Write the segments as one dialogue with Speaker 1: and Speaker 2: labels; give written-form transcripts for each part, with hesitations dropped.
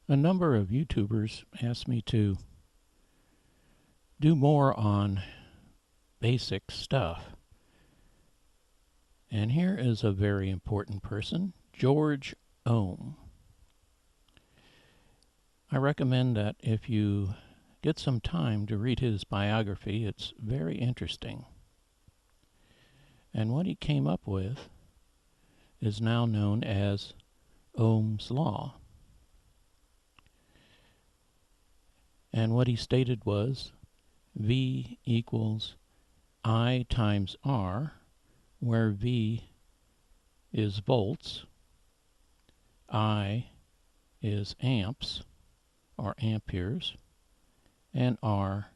Speaker 1: A number of YouTubers asked me to do more on basic stuff. And here is a very important person, George Ohm. I recommend that if you get some time to read his biography, it's very interesting. And what he came up with is now known as Ohm's law. And what he stated was V equals I times R, where V is volts, I is amps or amperes, and R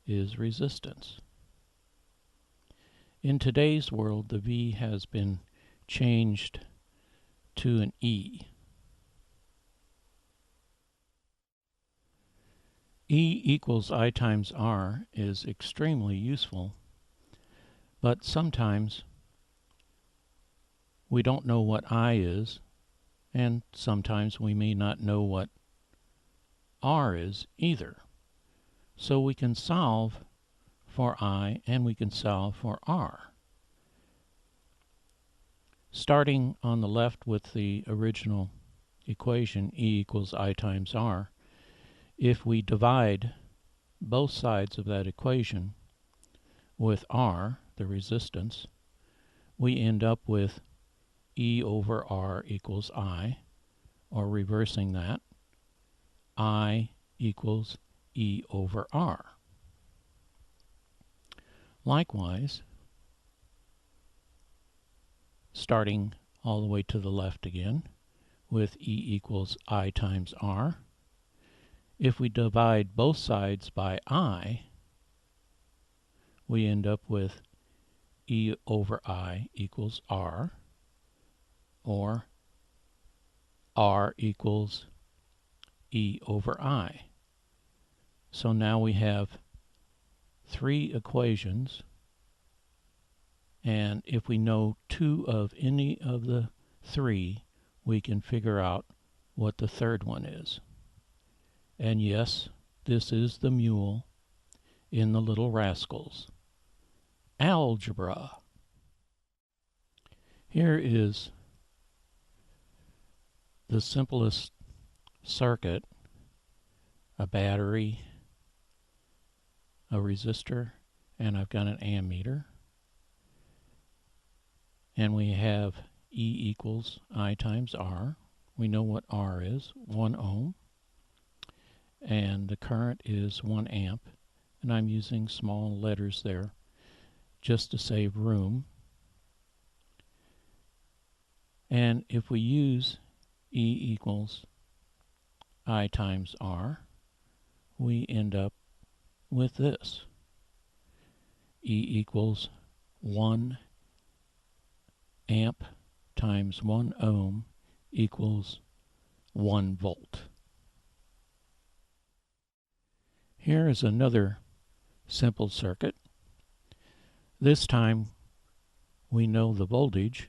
Speaker 1: is resistance. In today's world, the V has been changed to an E. E equals I times R is extremely useful, but sometimes we don't know what I is, and sometimes we may not know what R is either. So we can solve for I and we can solve for R. Starting on the left with the original equation, E equals I times R, if we divide both sides of that equation with R, the resistance, we end up with E over R equals I, or reversing that, I equals E over R. Likewise, starting all the way to the left again with E equals I times R, if we divide both sides by I, we end up with E over I equals R, or R equals E over I. So now we have three equations, and if we know two of any of the three, we can figure out what the third one is. And yes, this is the mule in The Little Rascals. Algebra. Here is the simplest circuit: a battery, a resistor, and I've got an ammeter. And we have E equals I times R. We know what R is, 1 ohm. And the current is 1 amp. And I'm using small letters there just to save room. And if we use E equals I times R, we end up with this. E equals 1 amp times 1 ohm equals 1 volt. Here is another simple circuit. This time we know the voltage,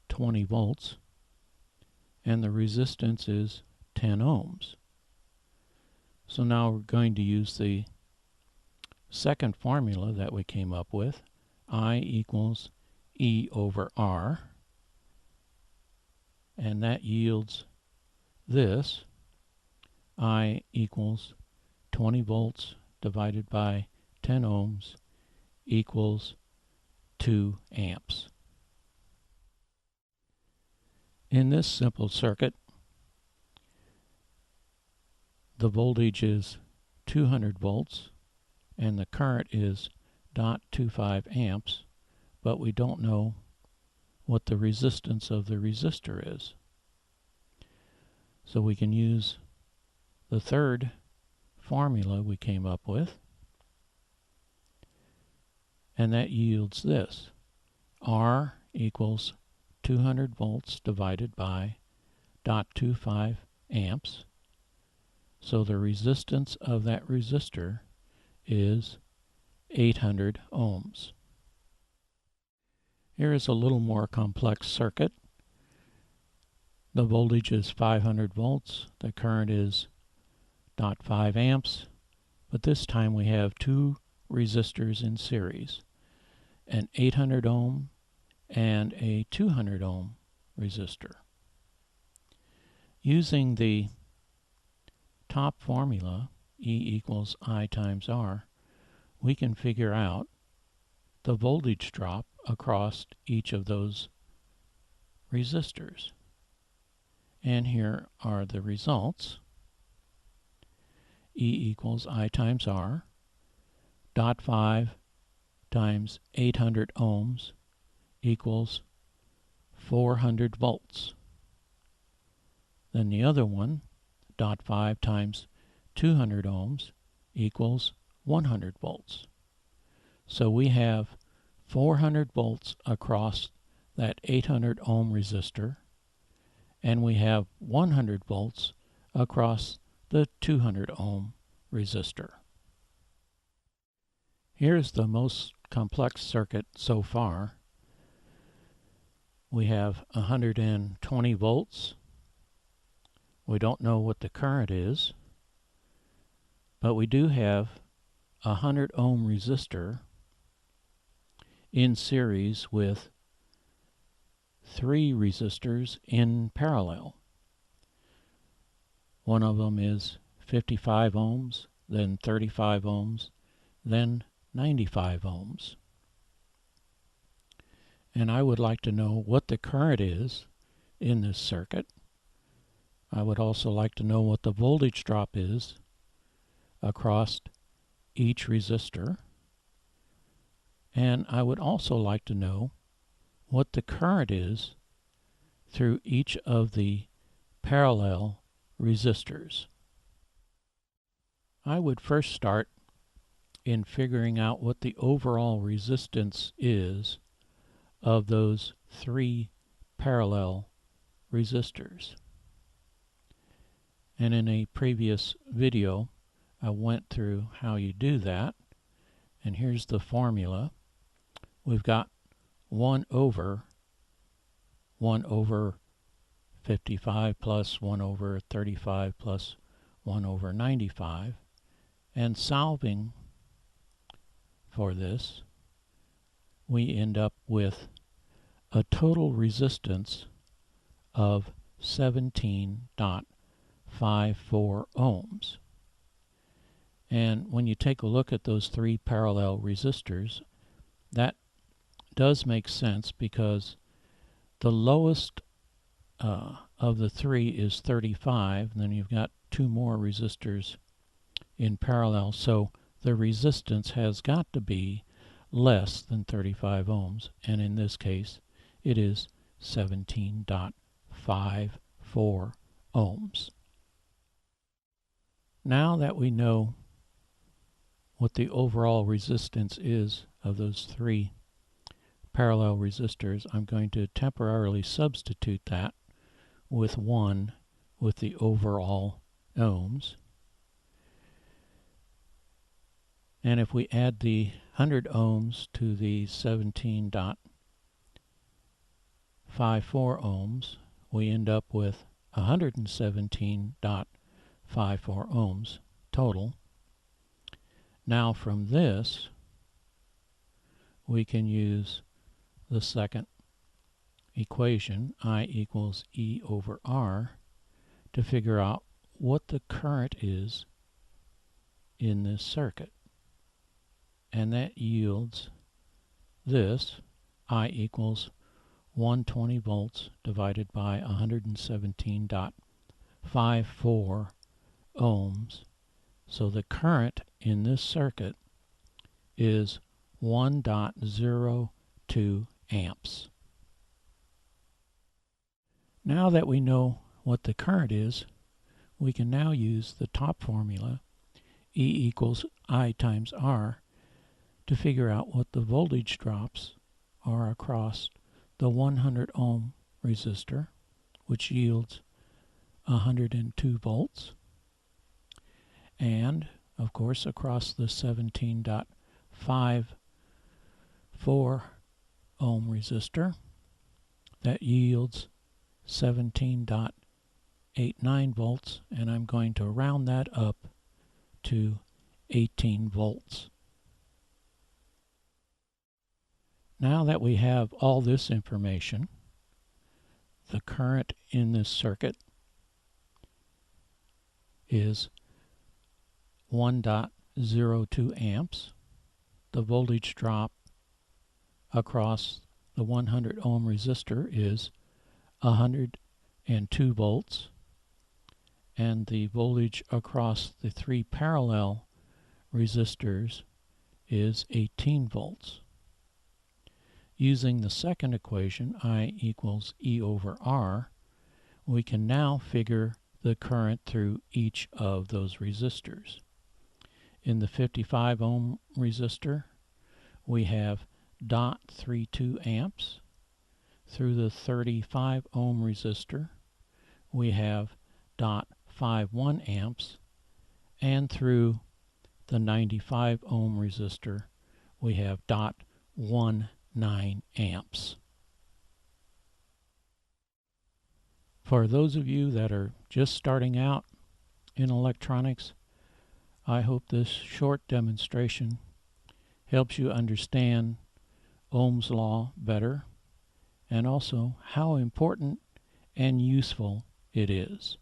Speaker 1: 20 volts, and the resistance is 10 ohms. So now we're going to use the second formula that we came up with, I equals E over R, and that yields this, I equals 20 volts divided by 10 ohms equals 2 amps. In this simple circuit, the voltage is 200 volts and the current is 0.25 amps, but we don't know what the resistance of the resistor is. So we can use the third formula we came up with, and that yields this. R equals 200 volts divided by 0.25 amps. So the resistance of that resistor is 800 ohms. Here is a little more complex circuit. The voltage is 500 volts, the current is 0.5 amps, but this time we have two resistors in series, an 800 ohm and a 200 ohm resistor. Using the top formula, E equals I times R, we can figure out the voltage drop across each of those resistors. And here are the results. E equals I times R. 0.5 times 800 ohms equals 400 volts. Then the other one, 0.5 times 200 ohms equals 100 volts. So we have 400 volts across that 800 ohm resistor, and we have 100 volts across the 200 ohm resistor. Here's the most complex circuit so far. We have 120 volts. We don't know what the current is, but we do have a 100 ohm resistor in series with 3 resistors in parallel. One of them is 55 ohms, then 35 ohms, then 95 ohms. And I would like to know what the current is in this circuit. I would also like to know what the voltage drop is across each resistor. And I would also like to know what the current is through each of the parallel resistors. I would first start in figuring out what the overall resistance is of those 3 parallel resistors. And in a previous video I went through how you do that, and here's the formula. We've got 1 over 55 plus 1 over 35 plus 1 over 95, and solving for this we end up with a total resistance of 17.54 ohms. And when you take a look at those 3 parallel resistors, that does make sense because the lowest of the 3 is 35, and then you've got 2 more resistors in parallel, so the resistance has got to be less than 35 ohms, and in this case it is 17.54 ohms. Now that we know what the overall resistance is of those 3 parallel resistors, I'm going to temporarily substitute that with 1 with the overall ohms. And if we add the 100 ohms to the 17.54 ohms, we end up with 117.54 ohms total. Now from this, we can use the second equation, I equals E over R, to figure out what the current is in this circuit. And that yields this, I equals 120 volts divided by 117.54 ohms. So the current in this circuit is 1.02 amps. Now that we know what the current is, we can now use the top formula, E equals I times R, to figure out what the voltage drops are across the 100 ohm resistor, which yields 102 volts, and of course across the 17.54 ohm resistor, that yields 17.89 volts, and I'm going to round that up to 18 volts. Now that we have all this information, the current in this circuit is 1.02 amps. The voltage drop across the 100 ohm resistor is 102 volts, and the voltage across the 3 parallel resistors is 18 volts. Using the second equation, I equals E over R, we can now figure the current through each of those resistors. In the 55 ohm resistor, we have 0.32 amps. Through the 35 ohm resistor, we have 0.51 amps. And through the 95 ohm resistor, we have 0.19 amps. For those of you that are just starting out in electronics, I hope this short demonstration helps you understand Ohm's law better, and also how important and useful it is.